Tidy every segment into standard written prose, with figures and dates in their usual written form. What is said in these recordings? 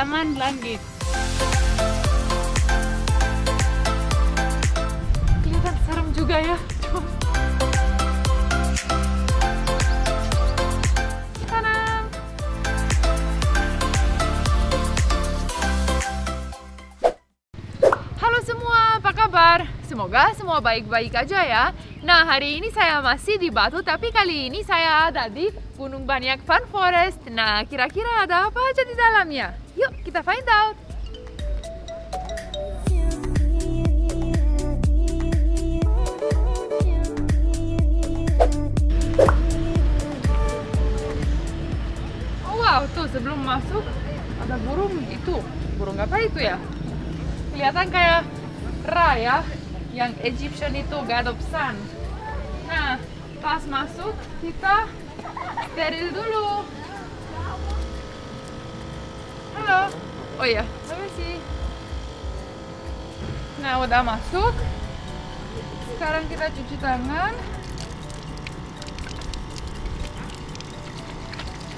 Taman Langit. Kelihatan serem juga ya. Tadam! Halo semua, apa kabar? Semoga semua baik-baik aja ya. Nah, hari ini saya masih di Batu, tapi kali ini saya ada di Gunung Banyak Fun Forest. Nah, kira-kira ada apa aja di dalamnya? Yuk, kita find out! Oh wow, tuh sebelum masuk ada burung itu. Burung apa itu ya? Kelihatan kayak Ra ya, yang Egyptian itu, God of Sun. Nah, pas masuk kita steril dulu. Halo. Oh iya, permisi. Nah, udah masuk. Sekarang kita cuci tangan.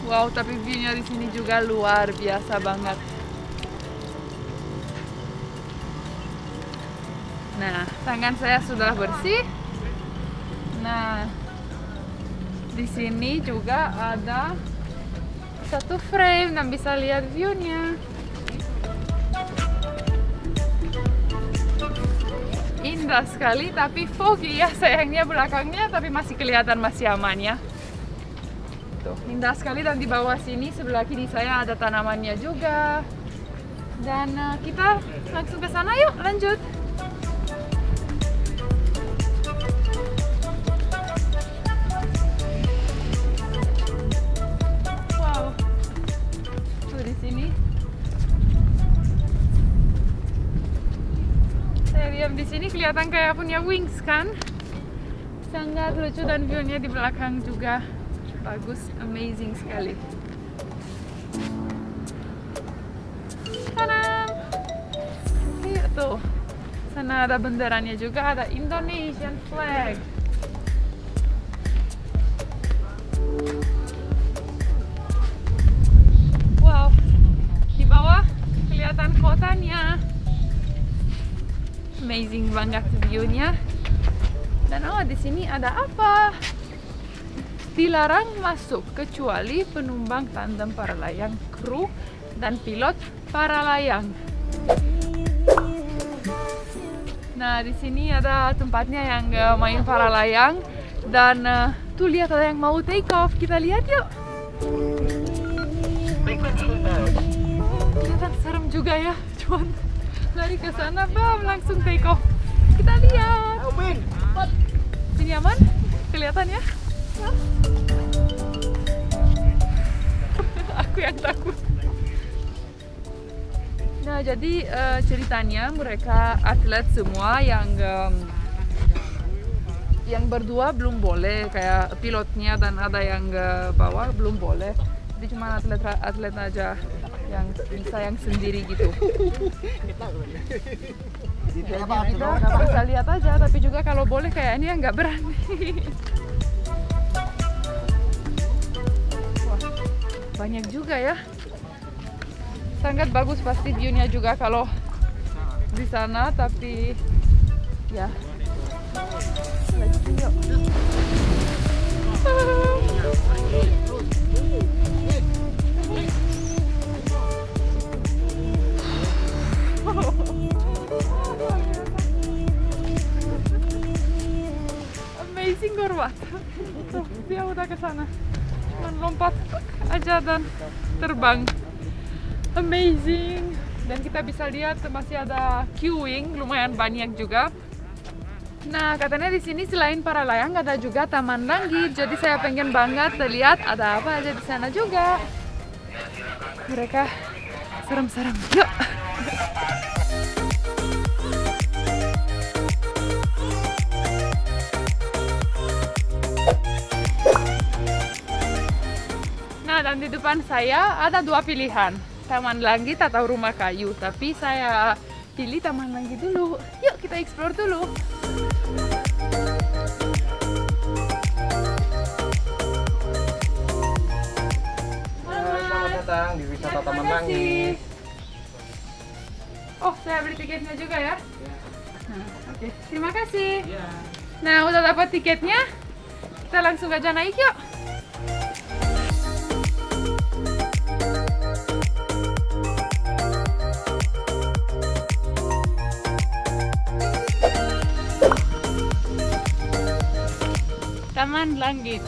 Wow, tapi view-nya di sini juga luar biasa banget. Nah, tangan saya sudah bersih. Nah, di sini juga ada satu frame dan bisa lihat view-nya. Indah sekali, tapi foggy ya sayangnya belakangnya, tapi masih kelihatan masih aman ya. Tuh, indah sekali, dan di bawah sini sebelah kiri saya ada tanamannya juga. Dan kita langsung ke sana, yuk lanjut. Di sini kelihatan kayak punya wings kan, sangat lucu, dan view-nya di belakang juga bagus, amazing sekali. Tadam! Lihat tuh, sana ada benderanya juga, ada Indonesian flag. Wow, di bawah kelihatan kotanya. Amazing banget view-nya. Dan oh, di sini ada apa? Dilarang masuk kecuali penumpang tandem para layang, kru, dan pilot para layang. Nah, di sini ada tempatnya yang main para layang, dan tuh lihat ada yang mau take off. Kita lihat yuk. Kelihatan serem juga ya, cuman lari ke sana, bam, langsung take off. Kita lihat. Sini aman? Kelihatan ya? Aku yang takut. Nah, jadi ceritanya mereka atlet semua yang berdua belum boleh, kayak pilotnya dan ada yang bawah belum boleh. Jadi cuma atlet aja yang bisa yang sendiri gitu. Jadi kita bisa lihat aja, tapi juga kalau boleh kayaknya nggak berani. Wah, banyak juga ya. Sangat bagus pasti view-nya juga kalau di sana, tapi ya. Let's see yuk. Amazing Gorbat. Tuh, dia udah ke sana. Cuman lompat aja dan terbang. Amazing. Dan kita bisa lihat masih ada queuing, lumayan banyak juga. Nah, katanya di sini selain para layang ada juga taman langit. Jadi saya pengen banget lihat ada apa aja di sana juga. Mereka serem-serem. Yuk. Nah, dan di depan saya ada dua pilihan, taman langit atau rumah kayu. Tapi saya pilih taman langit dulu. Yuk kita explore dulu. Selamat datang di wisata Taman Langit. Oh, saya beli tiketnya juga ya? Ya. Nah, oke. Terima kasih. Ya. Nah, udah dapat tiketnya. Kita langsung aja naik yuk. Taman Langit.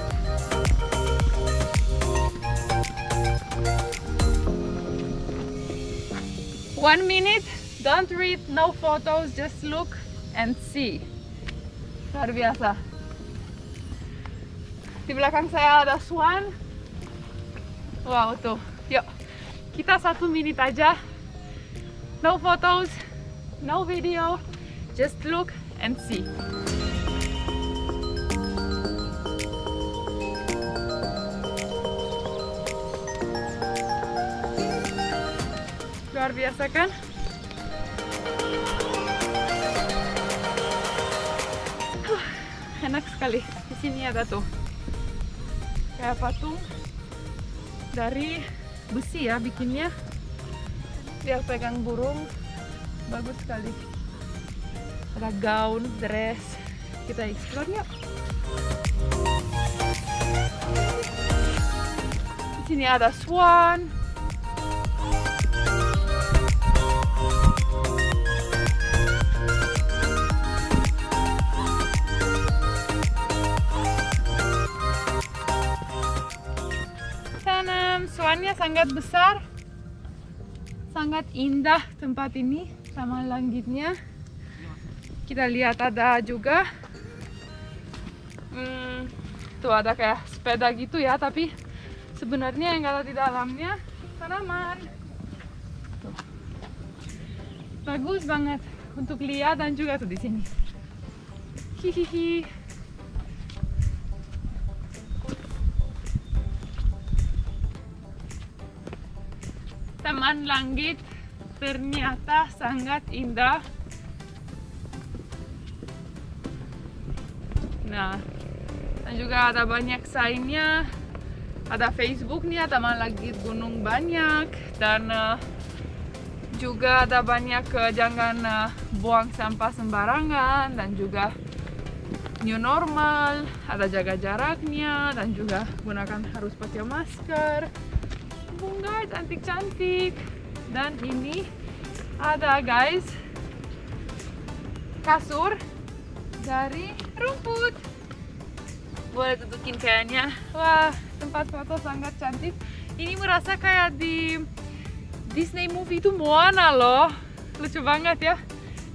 One minute, don't read, no photos, just look and see. Luar biasa. Di belakang saya ada swan. Wow, tuh. Yuk, kita 1 menit aja. No photos, no video, just look and see. Luar biasa kan? Enak sekali. Di sini ada tuh kayak patung dari besi ya bikinnya. Dia pegang burung, bagus sekali. Ada gaun, dress. Kita explore yuk. Di sini ada swan. Swannya sangat besar, sangat indah tempat ini, Taman Langitnya. Kita lihat ada juga, tuh ada kayak sepeda gitu ya, tapi sebenarnya yang ada di dalamnya tanaman. Tuh. Bagus banget untuk lihat dan juga tuh di sini. Hihihi. Taman Langit ternyata sangat indah. Nah, dan juga ada banyak sign-nya. Ada Facebook-nya, Taman Langit Gunung Banyak. Dan juga ada banyak jangan buang sampah sembarangan. Dan juga new normal, ada jaga jaraknya. Dan juga gunakan harus pakai masker. Bunga cantik-cantik. Dan ini ada guys kasur dari rumput. Boleh dudukin kayaknya. Wah, tempat foto sangat cantik. Ini merasa kayak di Disney movie itu Moana loh. Lucu banget ya.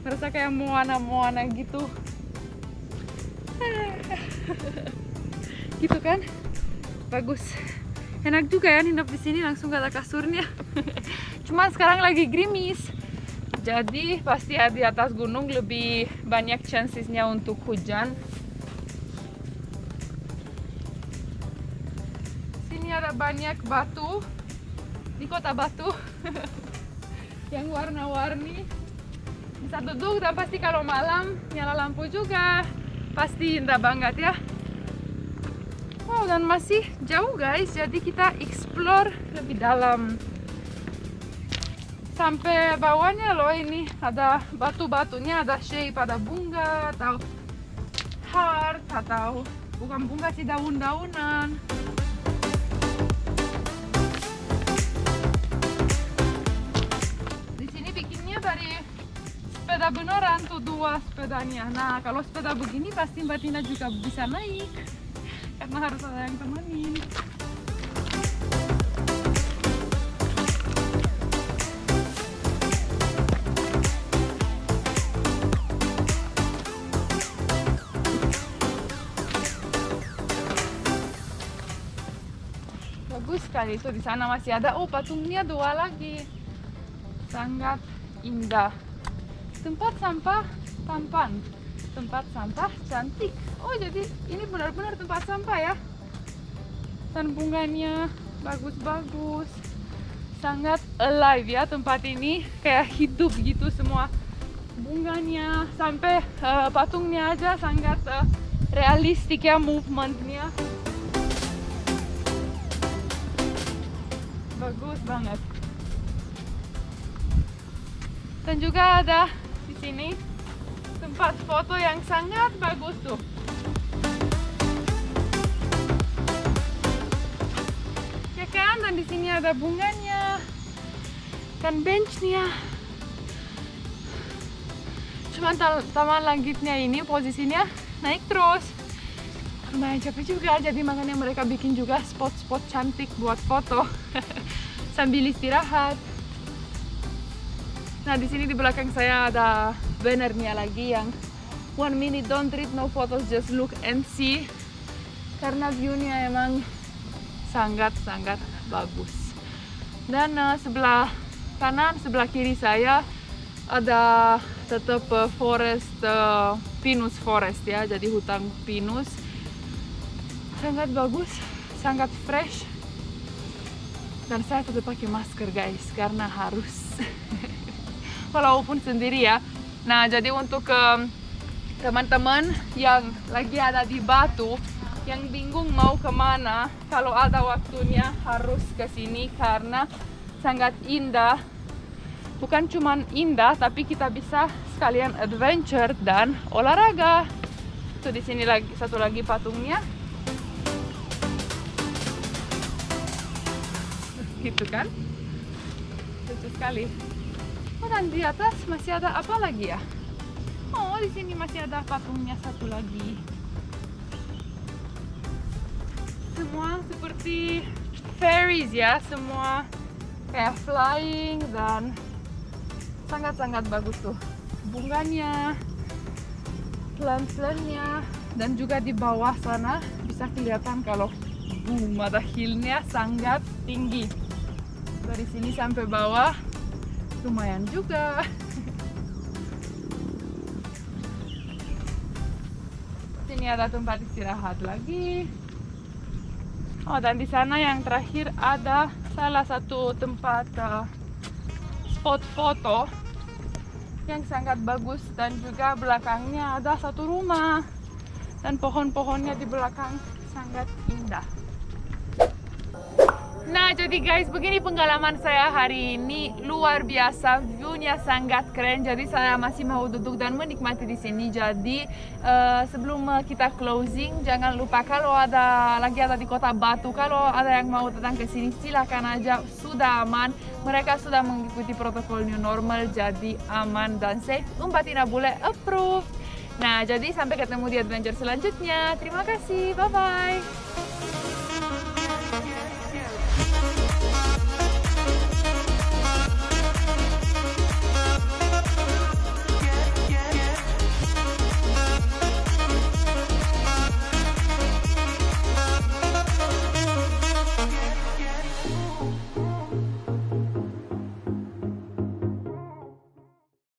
Merasa kayak Moana gitu. Gitu kan? Bagus. Enak juga ya nginep di sini, langsung gak ada kasurnya. Cuma sekarang lagi gerimis, jadi pasti di atas gunung lebih banyak chancesnya untuk hujan. Sini ada banyak batu di kota batu yang warna-warni. Bisa duduk dan pasti kalau malam nyala lampu juga pasti indah banget ya. Wow, dan masih jauh guys, jadi kita explore lebih dalam. Sampai bawahnya loh, ini ada batu-batunya, ada shape, ada bunga atau heart atau bukan bunga sih, daun-daunan. Di sini bikinnya dari sepeda beneran tuh, 2 sepedanya. Nah, kalau sepeda begini pasti Mbak Tina juga bisa naik. Karena harus ada yang temenin. Bagus sekali itu, di sana masih ada. Oh, patungnya 2 lagi. Sangat indah. Tempat sampah tampan. Tempat sampah cantik. Oh, jadi ini benar-benar tempat sampah ya. Dan bunganya bagus-bagus. Sangat alive ya tempat ini. Kayak hidup gitu semua bunganya. Sampai patungnya aja sangat realistik ya movementnya. Bagus banget. Dan juga ada di sini tempat foto yang sangat bagus tuh. Ya kan, dan di sini ada bunganya dan benchnya. Cuman taman langitnya ini posisinya naik terus. Lumayan capek juga, jadi makanya mereka bikin juga spot-spot cantik buat foto sambil istirahat. Nah, di sini di belakang saya ada bannernya lagi yang 1 minute don't read no photos, just look and see. Karena view-nya emang sangat-sangat bagus. Dan sebelah kanan, sebelah kiri saya ada tetap forest, pinus forest ya, jadi hutan pinus. Sangat bagus, sangat fresh. Dan saya tetap pakai masker guys, karena harus. Walaupun sendiri ya. Nah, jadi untuk teman-teman yang lagi ada di Batu, yang bingung mau kemana, kalau ada waktunya harus ke sini karena sangat indah. Bukan cuma indah, tapi kita bisa sekalian adventure dan olahraga. Tuh di sini lagi satu lagi patungnya. Gitu kan? Lucu sekali. Oh, dan di atas masih ada apa lagi ya? Oh, di sini masih ada patungnya satu lagi. Semua seperti fairies ya, semua kayak flying dan sangat-sangat bagus tuh. Bunganya, plant-plantnya, dan juga di bawah sana bisa kelihatan kalau mata hillnya sangat tinggi. Dari sini sampai bawah lumayan juga. Sini ada tempat istirahat lagi. Oh, dan di sana yang terakhir ada salah satu tempat spot foto yang sangat bagus, dan juga belakangnya ada satu rumah dan pohon-pohonnya di belakang sangat indah. Nah, jadi guys, begini pengalaman saya hari ini, luar biasa, view-nya sangat keren. Jadi saya masih mau duduk dan menikmati di sini. Jadi sebelum kita closing, jangan lupa kalau lagi ada di Kota Batu, kalau ada yang mau datang ke sini, silakan aja, sudah aman. Mereka sudah mengikuti protokol new normal, jadi aman dan safe. Umpat Ina Bule approve. Nah, jadi sampai ketemu di adventure selanjutnya. Terima kasih, bye-bye.